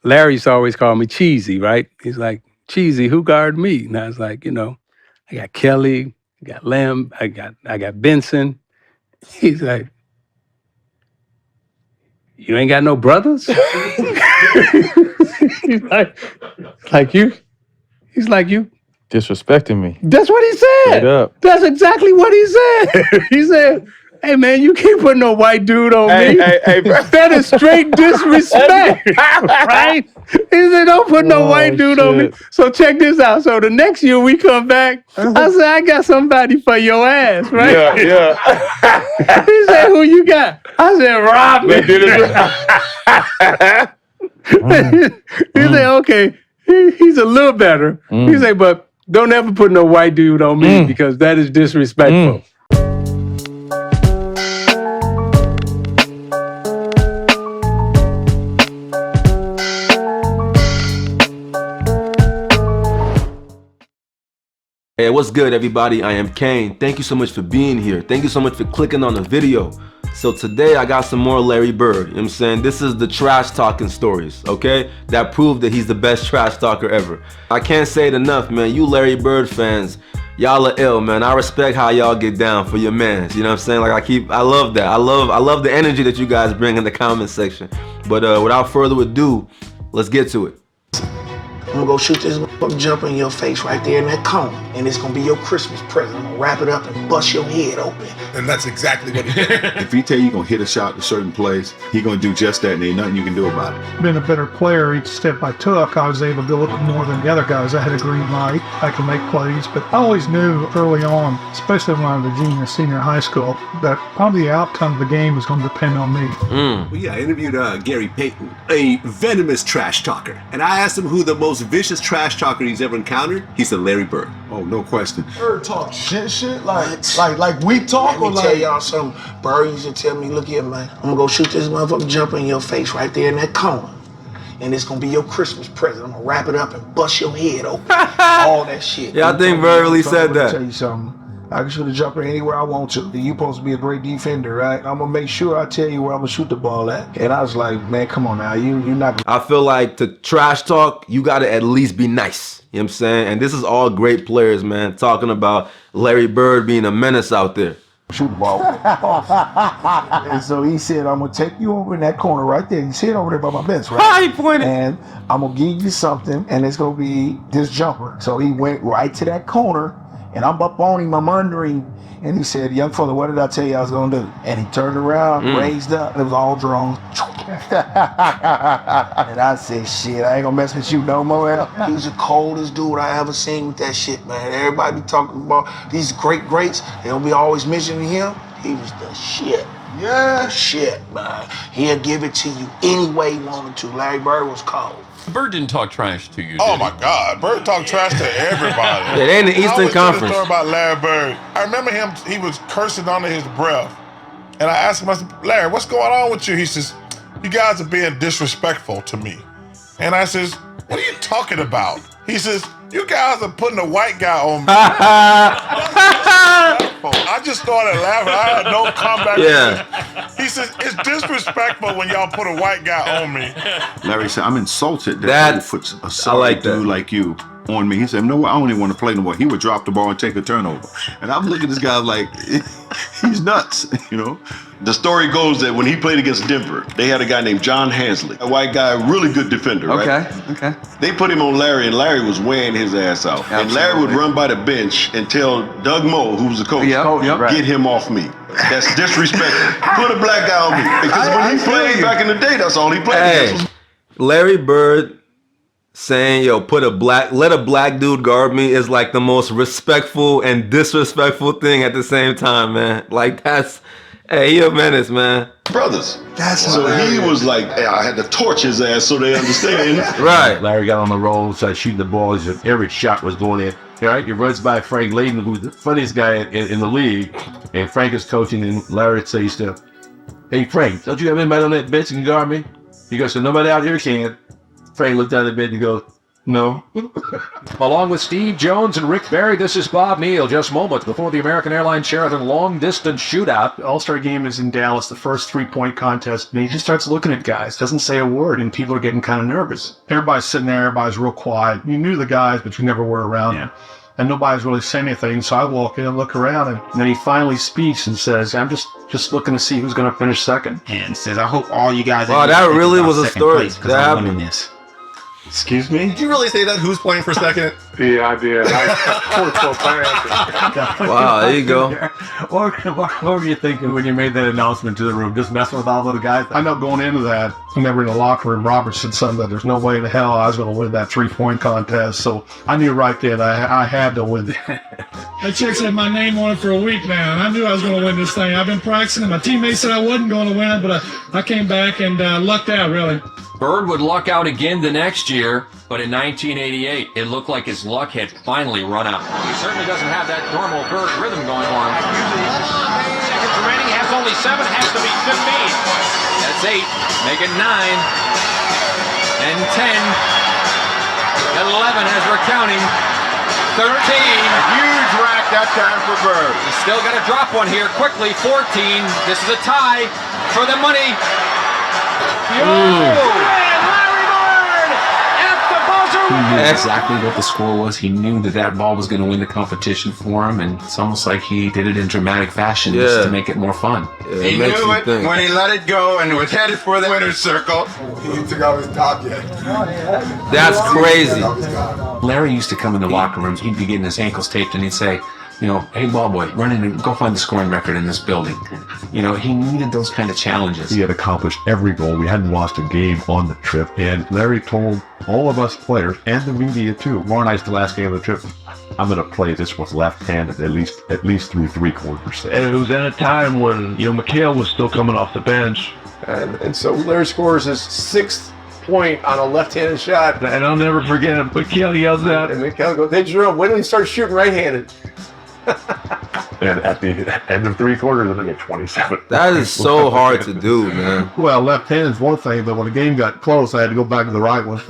Larry used to always call me Cheesy, right? He's like, Cheesy, who guard me? And I was like, I got Kelly, I got Lamb, I got Benson. He's like, you ain't got no brothers? He's like you. He's like you. Disrespecting me. That's what he Straight said. up. That's exactly what he said. He said, hey man, you can't put no white dude on me. Hey, bro. That is straight disrespect. Right? He said, don't put no white dude on me. shit. So check this out. So the next year we come back, I said, I got somebody for your ass, right? Yeah. He said, who you got? I said, Robin. He said, okay, he's a little better. He said, but don't ever put no white dude on me because that is disrespectful. Hey, what's good, everybody? I am Kane. Thank you so much for being here. Thank you so much for clicking on the video. So today I got some more Larry Bird. You know what I'm saying? This is the trash talking stories, okay? That prove that he's the best trash talker ever. I can't say it enough, man. You Larry Bird fans, y'all are ill, man. I respect how y'all get down for your mans. You know what I'm saying? Like I love that. I love the energy that you guys bring in the comment section. But without further ado, let's get to it. I'm gonna go shoot this motherfucking jumper in your face right there in that cone, and it's gonna be your Christmas present. I'm gonna wrap it up and bust your head open. And that's exactly what he did. If he tell you gonna hit a shot in a certain place, he gonna do just that, and ain't nothing you can do about it. Being a better player each step I took, I was able to go a little more than the other guys. I had a green light, I could make plays, but I always knew early on, especially when I was a junior, senior high school, that probably the outcome of the game was going to depend on me. Well, yeah, I interviewed Gary Payton, a venomous trash talker, and I asked him who the most vicious trash talker he's ever encountered. He said Larry Bird. Oh, no question. Bird talk shit, like we talk Let or me tell like. y'all something. Bird used to tell me, look here, man, I'm gonna go shoot this motherfucking jumper in your face right there in that cone. And it's gonna be your Christmas present. I'm gonna wrap it up and bust your head open. All that shit. Yeah, I think Bird really said Let me tell that. you something. I can shoot a jumper anywhere I want to. You supposed to be a great defender, right? I'm gonna make sure I tell you where I'm gonna shoot the ball at. And I was like, man, come on now, you're not. I feel like to trash talk, you gotta at least be nice. You know what I'm saying? And this is all great players, man, talking about Larry Bird being a menace out there. Shoot the ball. And so he said, I'm gonna take you over in that corner right there. You see it over there by my bench, right? He pointed. And I'm gonna give you something, and it's gonna be this jumper. So he went right to that corner, and I'm up on him, I'm under him, and he said, young fella, what did I tell you I was gonna do? And he turned around, raised up, and it was all drawn. And I said, shit, I ain't gonna mess with you no more. He's the coldest dude I ever seen with that shit, man. Everybody be talking about these greats. They'll be always mentioning him. He was the shit. Yeah. The shit, man. He'll give it to you any way he wanted to. Larry Bird was cold. Bird didn't talk trash to you. Oh my God, Bird talked trash to everybody. Yeah, they in the Eastern I always Conference. tell the story about Larry Bird. I remember him, he was cursing under his breath. And I asked him, I said, Larry, what's going on with you? He says, you guys are being disrespectful to me. And I says, what are you talking about? He says, you guys are putting a white guy on me. I just started laughing. I had no comeback. Yeah. He says, it's disrespectful when y'all put a white guy on me. Larry said, I'm insulted that That's- puts a I sorry like that. dude like you on me. He said, no, I don't even want to play no more. He would drop the ball and take a turnover. And I'm looking at this guy like, he's nuts, you know? The story goes that when he played against Denver, they had a guy named John Hansley, a white guy, really good defender, right? Okay. They put him on Larry, and Larry was wearing his ass out. And Larry would run by the bench and tell Doug Moe, who was the coach, get him off me. That's disrespectful. Put a black guy on me. Because when he played back in the day, that's all he played. Hey, Larry Bird saying, yo, let a black dude guard me is like the most respectful and disrespectful thing at the same time, man. Like hey, he a menace, man. Brothers. So he was like, hey, I had to torch his ass so they understand. Right. Larry got on the roll, started shooting the balls, and every shot was going in. All right, he runs by Frank Layden, who's the funniest guy in the league, and Frank is coaching, and Larry says stuff. Hey, Frank, don't you have anybody on that bench that can guard me? He goes, so nobody out here can. Frank looked down the bench and goes, No. Along with Steve Jones and Rick Barry, this is Bob Neal. Just moments before the American Airlines Sheraton long-distance shootout. The All-Star game is in Dallas, the first three-point contest, and he just starts looking at guys, doesn't say a word, and people are getting kind of nervous. Everybody's sitting there, everybody's real quiet. You knew the guys, but you never were around them. And nobody's really saying anything, so I walk in and look around, and then he finally speaks and says, I'm just looking to see who's going to finish second. And says, I hope all you guys... Wow, that really was a story. That happened. This. Excuse me? Did you really say that? Who's playing for second? Yeah, I did. Wow, there you go. What were you thinking when you made that announcement to the room? Just messing with all the guys? I know going into that, whenever in the locker room, Robert said something that there's no way in hell I was going to win that three-point contest. So I knew right then I had to win it. That chick's had my name on it for a week now, and I knew I was going to win this thing. I've been practicing, and my teammates said I wasn't going to win it, but I came back and lucked out, really. Bird would luck out again the next year, but in 1988, it looked like his luck had finally run out. He certainly doesn't have that normal Bird rhythm going on. Seconds remaining, has only 7, has to be 15. That's 8, make it 9, and 10, and 11 as we're counting, 13. A huge rack that time for Bird. He's still got to drop one here quickly, 14. This is a tie for the money. Larry Bird at the buzzer. He knew exactly what the score was. He knew that ball was going to win the competition for him, and it's almost like he did it in dramatic fashion just to make it more fun. Yeah, he knew it when he let it go and was headed for the winner's circle. He took off his top yet. That's crazy. Larry used to come in the locker rooms. He'd be getting his ankles taped, and he'd say, you know, hey, ball boy, run in and go find the scoring record in this building. You know, he needed those kind of challenges. He had accomplished every goal. We hadn't lost a game on the trip. And Larry told all of us players and the media too, tomorrow night's the last game of the trip, I'm going to play this with left-handed at least through three-quarters. And it was at a time when, Mikhail was still coming off the bench. And so Larry scores his 6th point on a left-handed shot. And I'll never forget it. Mikhail yells out. And Mikhail goes, hey, Jerome, when did he start shooting right-handed? And at the end of three-quarters, I get 27. That is so hard to do, man. Well, left-handed's one thing, but when the game got close, I had to go back to the right one.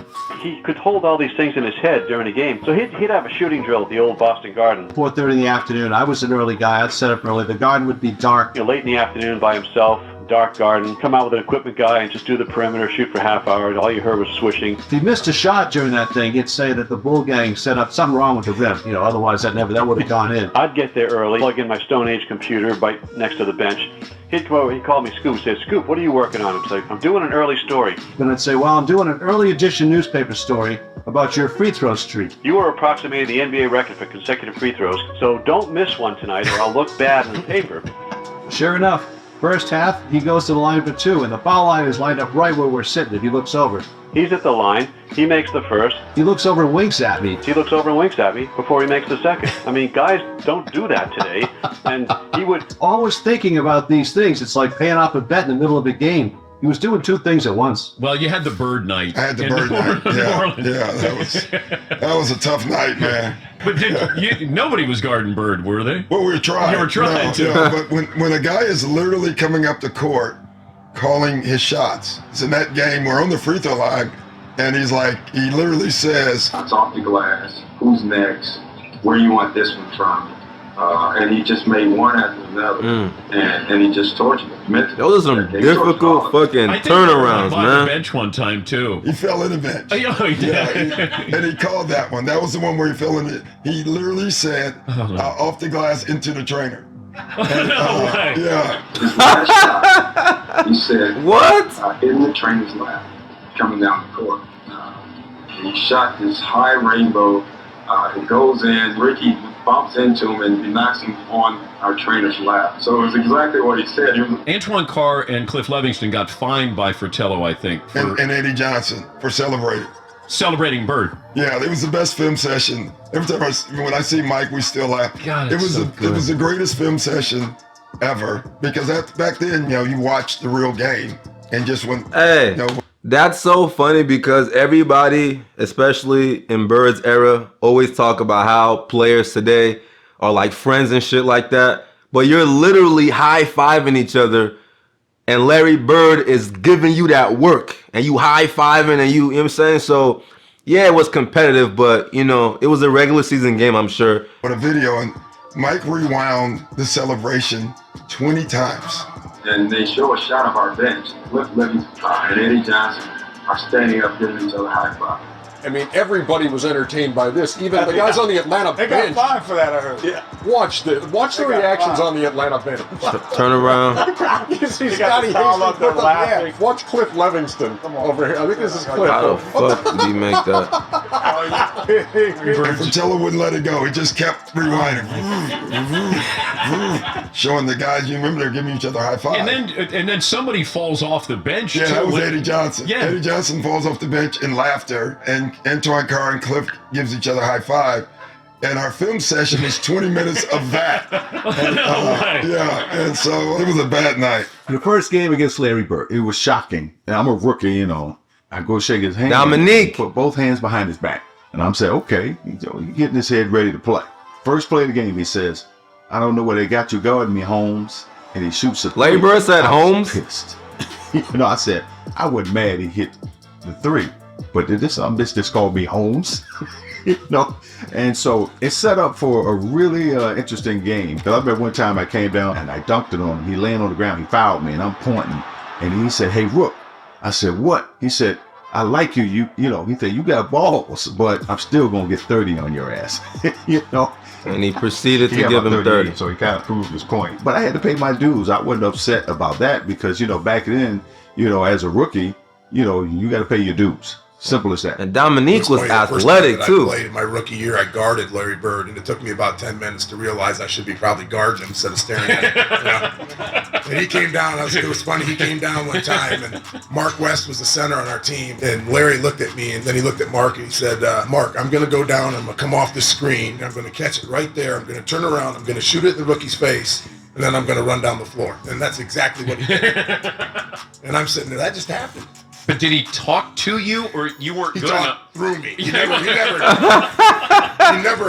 He could hold all these things in his head during a game. So he'd have a shooting drill at the old Boston Garden. 4:30 in the afternoon. I was an early guy. I'd set up early. The garden would be dark. Late in the afternoon by himself, dark garden. Come out with an equipment guy and just do the perimeter, shoot for half hour. All you heard was swishing. If he missed a shot during that thing, he'd say that the Bull Gang set up something wrong with the rim. Otherwise that would have gone in. I'd get there early, plug in my Stone Age computer right next to the bench. He'd come over, he'd call me Scoop, say, Scoop, what are you working on? I'm like, I'm doing an early story. Then I'd say, well, I'm doing an early edition newspaper story about your free throw streak. You are approximating the NBA record for consecutive free throws, so don't miss one tonight or I'll look bad in the paper. Sure enough, first half, he goes to the line for 2, and the foul line is lined up right where we're sitting if he looks over. He's at the line. He makes the first. He looks over and winks at me. He looks over and winks at me before he makes the second. I mean, guys don't do that today. And he would... Always thinking about these things. It's like paying off a bet in the middle of a game. He was doing 2 things at once. Well, you had the Bird night. I had the Bird night. That was a tough night, man. But nobody was guarding Bird, were they? Well, we were trying. You were trying to. Yeah, but when a guy is literally coming up the court, calling his shots, it's in that game, we're on the free throw line, and he literally says, "It's off the glass. Who's next? Where do you want this one from?" And he just made one after another, and he just tortured him mentally. Those are some difficult fucking turnarounds, man. The bench one time too. He fell in the bench. Oh, he did. Yeah, and he called that one. That was the one where he fell in it. He literally said, "Off the glass into the trainer." And, yeah. His last shot, he said, "What?" In the trainer's lap, coming down the court. He shot this high rainbow. It goes in. Ricky bumps into him and he knocks him on our trainer's lap. So it was exactly what he said. Antoine Carr and Cliff Livingston got fined by Fratello, I think. And Eddie Johnson for celebrating Bird. Yeah, it was the best film session. Every time when I see Mike, we still laugh. God, it was the greatest film session ever because back then, you watched the real game and just went. Hey. That's so funny because everybody, especially in Bird's era, always talk about how players today are like friends and shit like that. But you're literally high-fiving each other and Larry Bird is giving you that work and you high-fiving and you know what I'm saying? So Yeah, it was competitive, but, you know, it was a regular season game, I'm sure. But a video, and Mike rewound the celebration 20 times. And they show a shot of our bench. Cliff Livingston and Eddie Johnson are standing up giving each other high five. I mean, everybody was entertained by this. Even the guys on the Atlanta bench. They got fined for that, I heard. Yeah. Watch the reactions on the Atlanta bench. Turn around. You see Scotty Hastings put the yeah. Watch Cliff Livingston over here. I think this is Cliff. How the fuck did he make that? Fratello wouldn't let it go. He just kept rewinding. Showing the guys, you remember they're giving each other high five. And then somebody falls off the bench. Yeah, too. that was Eddie Johnson. Yeah. Eddie Johnson falls off the bench in laughter, and Antoine Carr and Cliff gives each other high five. And our film session is 20 minutes of that. And so it was a bad night. The first game against Larry Bird, it was shocking. And I'm a rookie, you know. I go shake his hand. Dominique. Put both hands behind his back. And I'm saying, okay, he's getting his head ready to play. First play of the game, he says, I don't know where they got you guarding me, Holmes. And he shoots a three. Larry Bird said Holmes? Pissed. I said, I wasn't mad he hit the three. But this just called me Holmes. And so it's set up for a really interesting game. Because I remember one time I came down and I dunked it on him. He laying on the ground. He fouled me and I'm pointing. And he said, hey, Rook. I said, what? He said, I like you. He said, you got balls, but I'm still going to get 30 on your ass. And he proceeded to give him 30. So he kind of proved his point. But I had to pay my dues. I wasn't upset about that because, back then, as a rookie, you got to pay your dues. Simple as that. And Dominique was athletic too. I played my rookie year. I guarded Larry Bird, and it took me about 10 minutes to realize I should be probably guarding him instead of staring at him. And he came down. It was funny. He came down one time, and Mark West was the center on our team. And Larry looked at me, and then he looked at Mark, and he said, "Mark, I'm going to go down. I'm going to come off the screen. And I'm going to catch it right there. I'm going to turn around. I'm going to shoot it in the rookie's face, and then I'm going to run down the floor." And that's exactly what he did. And I'm sitting there. That just happened. But did he talk to you, or you weren't good enough? Through me. He never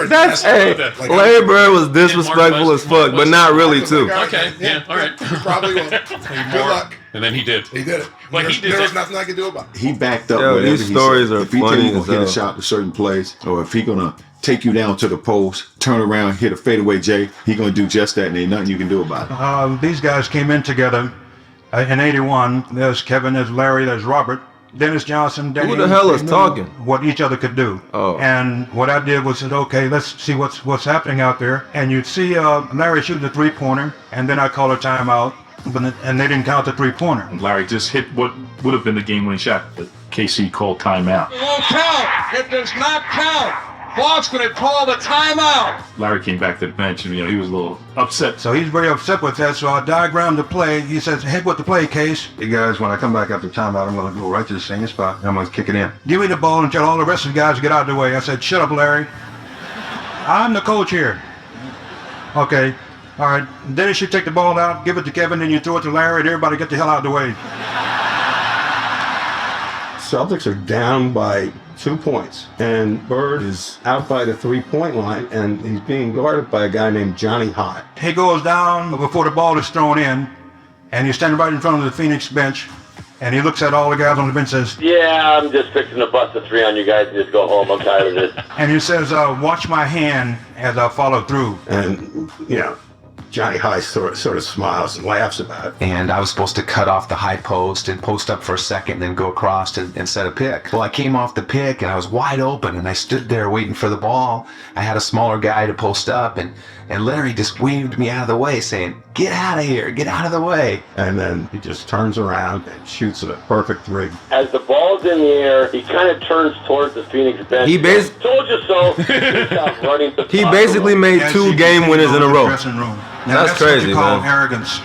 That's addressed hey, Larry Bird was disrespectful as fuck, but not really too. Okay, yeah, all right. He probably will. Good luck. And then he did. He did it. Well, there was nothing I could do about it. He backed up. Yo, these stories are if he funny gonna hit a shot to a certain place, or if he gonna take you down to the post, turn around, hit a fadeaway J, he gonna do just that, and ain't nothing you can do about it. These guys came in together in '81. There's Kevin, there's Larry, there's Robert. Dennis Johnson, Denny, who the hell is talking? What each other could do. Oh. And what I did was said, okay, let's see what's happening out there. And you'd see Larry shoot the three-pointer, and then I call a timeout, and they didn't count the three-pointer. Larry just hit what would have been the game-winning shot, but KC called timeout. It won't count. It does not count. Bob's going to call the timeout. Larry came back to the bench, and he was a little upset. So he's very upset with that. So I diagrammed the play. He says, "Hit with the play, Case." Hey guys, when I come back after timeout, I'm going to go right to the same spot, and I'm going to kick it in. Give me the ball and tell all the rest of the guys to get out of the way. I said, "Shut up, Larry. I'm the coach here." Okay. All right. Then you should take the ball out, give it to Kevin, then you throw it to Larry, and everybody get the hell out of the way. Celtics are down by 2 points, and Bird is out by the three-point line, and he's being guarded by a guy named Johnny Hott. He goes down before the ball is thrown in, and he's standing right in front of the Phoenix bench, and he looks at all the guys on the bench and says, "Yeah, I'm just fixing to bust a three on you guys and just go home. I'm tired of this." And he says, "Watch my hand as I follow through." And, Johnny High sort of smiles and laughs about it. And I was supposed to cut off the high post and post up for a second and then go across and set a pick. Well, I came off the pick and I was wide open and I stood there waiting for the ball. I had a smaller guy to post up and Larry just waved me out of the way saying, "Get out of here, get out of the way." And then he just turns around and shoots a perfect three. As the ball's in the air, he kind of turns towards the Phoenix bench. He told you so. Running to He basically made 2 game winners in a row. That's crazy, man. Arrogance.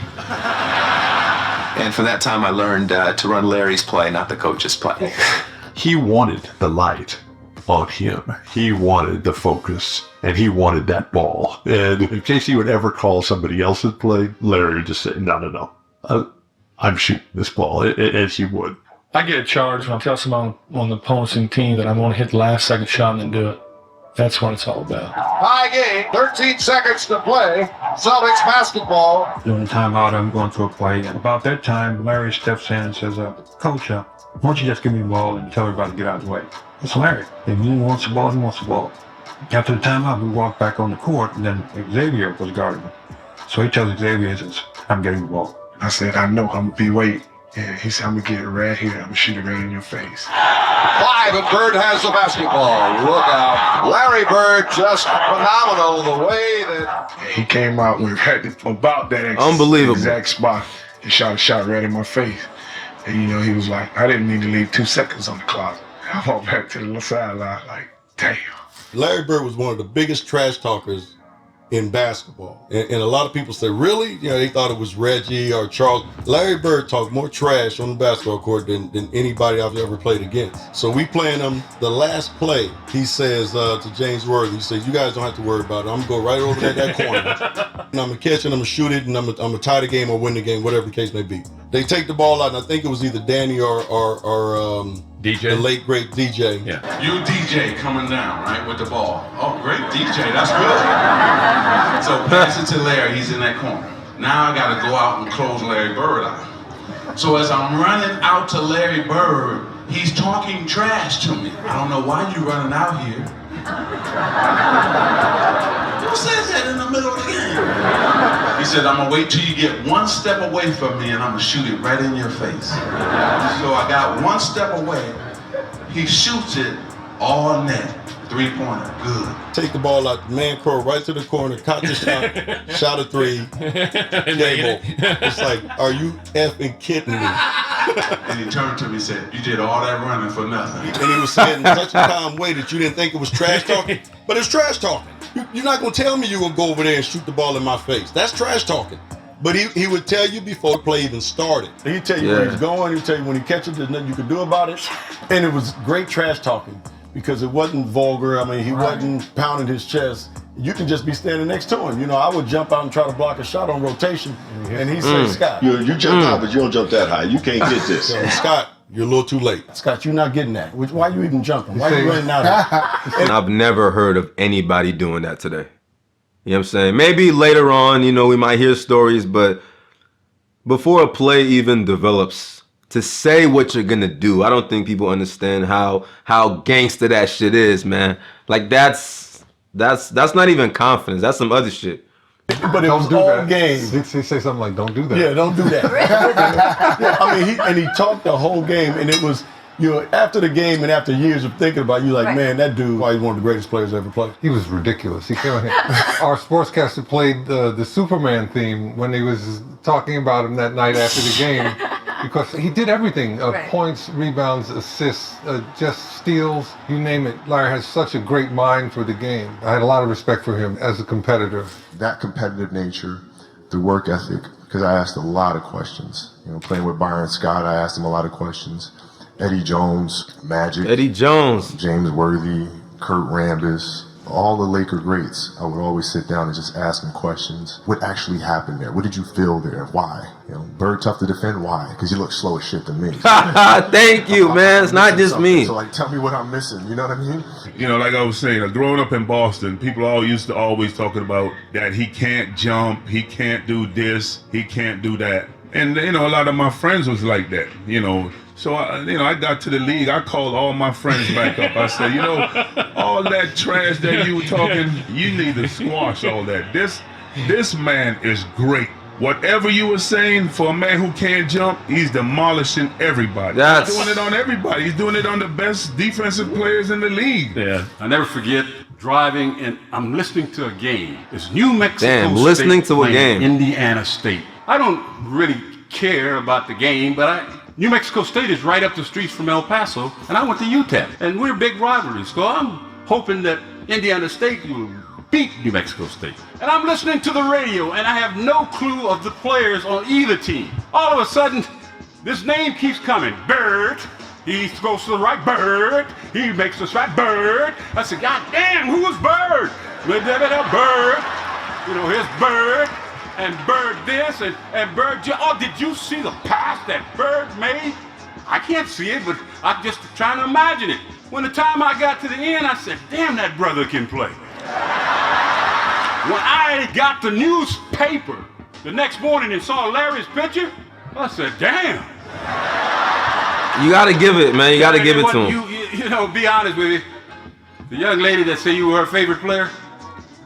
And from that time I learned to run Larry's play, not the coach's play. He wanted the light on him. He wanted the focus, and he wanted that ball. And in case he would ever call somebody else's play, Larry would just say, no. I'm shooting this ball, as he would. I get a charge when I tell someone on the opposing team that I'm going to hit the last second shot and then do it. That's what it's all about. Tie game, 13 seconds to play. Celtics basketball. During timeout, I'm going through a play. And about that time, Larry steps in and says, Coach, why don't you just give me the ball and tell everybody to get out of the way? It's Larry. If he wants the ball, he wants the ball. After the timeout, we walked back on the court, and then Xavier was guarding him. So he tells Xavier, he says, I'm getting the ball. I said, I know, I'm going to be waiting. And he said, I'm going to get it right here. I'm going to shoot it right in your face. 5, and Bird has the basketball. Look out. Larry Bird, just phenomenal the way that he came out with about that exact spot and shot a shot right in my face. And, you know, he was like, I didn't need to leave 2 seconds on the clock. I walked back to the sideline like, damn. Larry Bird was one of the biggest trash talkers in basketball. And a lot of people say, really? You know, they thought it was Reggie or Charles. Larry Bird talked more trash on the basketball court than anybody I've ever played against. So we playing him the last play. He says to James Worthy, he says, you guys don't have to worry about it. I'm going to go right over there that corner. And I'm going to catch it, I'm going to shoot it, and I'm going to tie the game or win the game, whatever the case may be. They take the ball out, and I think it was either Danny or DJ, the late great DJ. Yeah. You DJ coming down, right, with the ball. Oh, great DJ, that's good. So pass it to Larry, he's in that corner. Now I gotta go out and close Larry Bird out. So as I'm running out to Larry Bird, he's talking trash to me. I don't know why you running out here. Who says that in the middle of the game? He said, I'm gonna wait till you get 1 step away from me and I'm gonna shoot it right in your face. So I got 1 step away. He shoots it all net. 3-pointer, good. Take the ball out, the man curl right to the corner, caught the shot, shot a 3, game over. It's like, are you effing kidding me? And he turned to me and said, you did all that running for nothing. And he was saying in such a calm way that you didn't think it was trash talking, but it's trash talking. You're not gonna tell me you're gonna go over there and shoot the ball in my face. That's trash talking. But he would tell you before the play even started. He'd tell you where he's going, he'd tell you when he catches it, there's nothing you can do about it. And it was great trash talking because it wasn't vulgar. I mean, he wasn't pounding his chest. You can just be standing next to him. You know, I would jump out and try to block a shot on rotation, and he'd say, Scott. You jump out, but you don't jump that high. You can't get this. So, Scott, you're a little too late. Scott, you're not getting that. Why are you even jumping? Why are you running out of it? I've never heard of anybody doing that today. You know what I'm saying? Maybe later on, you know, we might hear stories, but before a play even develops, to say what you're gonna do, I don't think people understand how gangster that shit is, man. Like that's not even confidence. That's some other shit. But it was all game. He say something like, "Don't do that." Yeah, don't do that. Yeah, I mean, he talked the whole game, and it was, you know, after the game and after years of thinking about it, you like, man, that dude, why he's one of the greatest players ever played. He was ridiculous. He came in. Our sportscaster played the Superman theme when he was talking about him that night after the game. Because he did everything, points, rebounds, assists, just steals, you name it. Larry has such a great mind for the game. I had a lot of respect for him as a competitor. That competitive nature, the work ethic, because I asked a lot of questions. You know, playing with Byron Scott, I asked him a lot of questions. Eddie Jones, Magic. Eddie Jones. James Worthy, Kurt Rambis. All the Laker greats, I would always sit down and just ask them questions. What actually happened there? What did you feel there? Why? You know, Bird tough to defend. Why? Because you look slow as shit to me. Thank you, man. It's not just me. So, like, tell me what I'm missing. You know what I mean? You know, like I was saying, growing up in Boston, people used to always talking about that he can't jump, he can't do this, he can't do that. And, you know, a lot of my friends was like that, you know. So, I got to the league. I called all my friends back up. I said, you know, all that trash that you were talking, you need to squash all that. This man is great. Whatever you were saying, for a man who can't jump, he's demolishing everybody. He's doing it on everybody. He's doing it on the best defensive players in the league. Yeah, I never forget driving and I'm listening to a game. It's New Mexico Damn, State listening to a game. Indiana State. I don't really care about the game, but New Mexico State is right up the streets from El Paso, and I went to UTEP, and we're big rivalries. So I'm hoping that Indiana State will beat New Mexico State. And I'm listening to the radio, and I have no clue of the players on either team. All of a sudden, this name keeps coming. Bird. He goes to the right. Bird. He makes the shot. Bird. I said, God damn, who is Bird? Bird. You know, here's Bird. And Bird this, and Bird, oh, did you see the pass that Bird made? I can't see it, but I'm just trying to imagine it. When the time I got to the end, I said, damn, that brother can play. When I got the newspaper the next morning and saw Larry's picture, I said, damn. You gotta give it, man. You gotta give it to him. You know, be honest with you. The young lady that said you were her favorite player,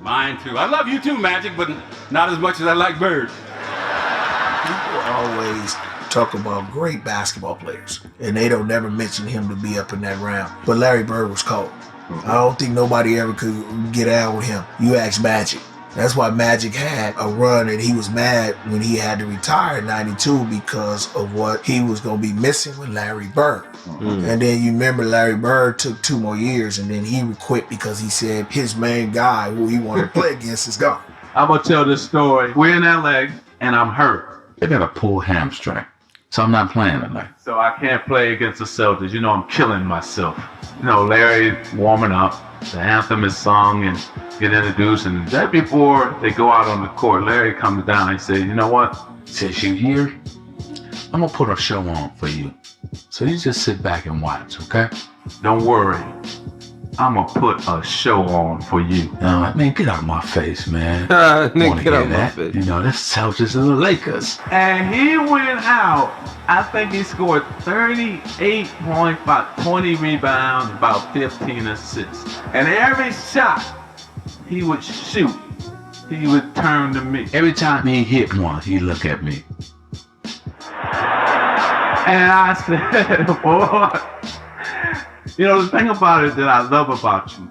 mine too. I love you too, Magic, but not as much as I like Bird. People always talk about great basketball players, and they don't never mention him to be up in that round. But Larry Bird was cold. I don't think nobody ever could get out with him. You ask Magic. That's why Magic had a run, and he was mad when he had to retire in '92 because of what he was going to be missing with Larry Bird. And then you remember Larry Bird took 2 more years, and then he quit because he said his main guy who he wanted to play against is gone. I'm going to tell this story. We're in LA, and I'm hurt. They got a pulled hamstring, so I'm not playing tonight. So I can't play against the Celtics. You know, I'm killing myself. You know, Larry warming up. The anthem is sung and get introduced, and right before they go out on the court, Larry comes down and says, you know what? He says, you here? I'm gonna put a show on for you. So you just sit back and watch, okay? Don't worry. I'm gonna put a show on for you. Man, get out of my face, man. Nick, get out of my face. You know, that's Celtics and the Lakers. And he went out. I think he scored 38 points, about 20 rebounds, about 15 assists. And every shot he would shoot, he would turn to me. Every time he hit one, he look at me. And I said, boy, you know, the thing about it that I love about you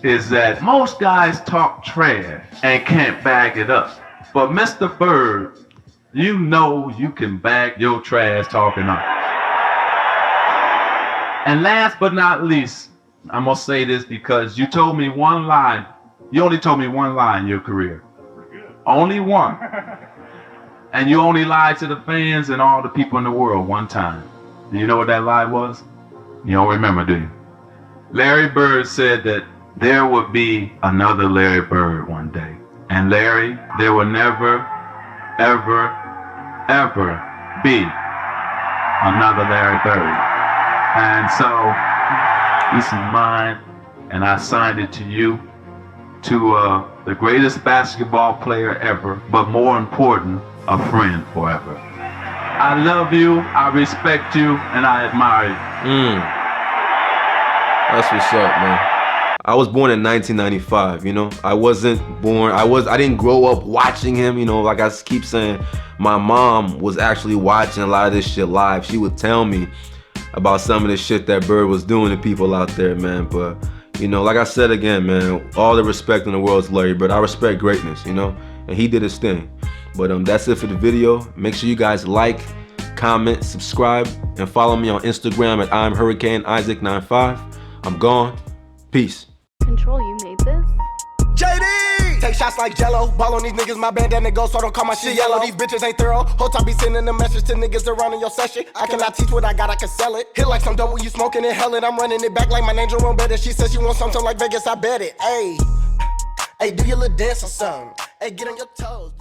is that most guys talk trash and can't back it up. But Mr. Bird, you know you can back your trash talking up. And last but not least, I'm gonna say this because you told me one lie. You only told me one lie in your career. Only one. And you only lied to the fans and all the people in the world one time. Do you know what that lie was? You don't remember, do you? Larry Bird said that there would be another Larry Bird one day. And Larry, there will never, ever, ever be another Larry Bird. And so, this is mine, and I signed it to you, to the greatest basketball player ever, but more important, a friend forever. I love you, I respect you, and I admire you. That's what's up, man. I was born in 1995, you know. I didn't grow up watching him, you know, like I keep saying. My mom was actually watching a lot of this shit live. She would tell me about some of the shit that Bird was doing to people out there, man. But, you know, like I said again, man, all the respect in the world is Larry Bird. I respect greatness, you know, and he did his thing. But that's it for the video. Make sure you guys like, comment, subscribe, and follow me on Instagram at I'm Hurricane Isaac95. I'm gone. Peace. Control, you made this? JD! Take shots like Jello. Ball on these niggas, my bandana go, so don't call my shit yellow. These bitches ain't thorough. Whole time be sending a message to niggas around in your session. I cannot teach what I got, I can sell it. Hit like some dope when you smoking it, hell it. I'm running it back like my name Jerome better. She says she wants something like Vegas, I bet it. Hey, do your little dance or something. Hey, get on your toes.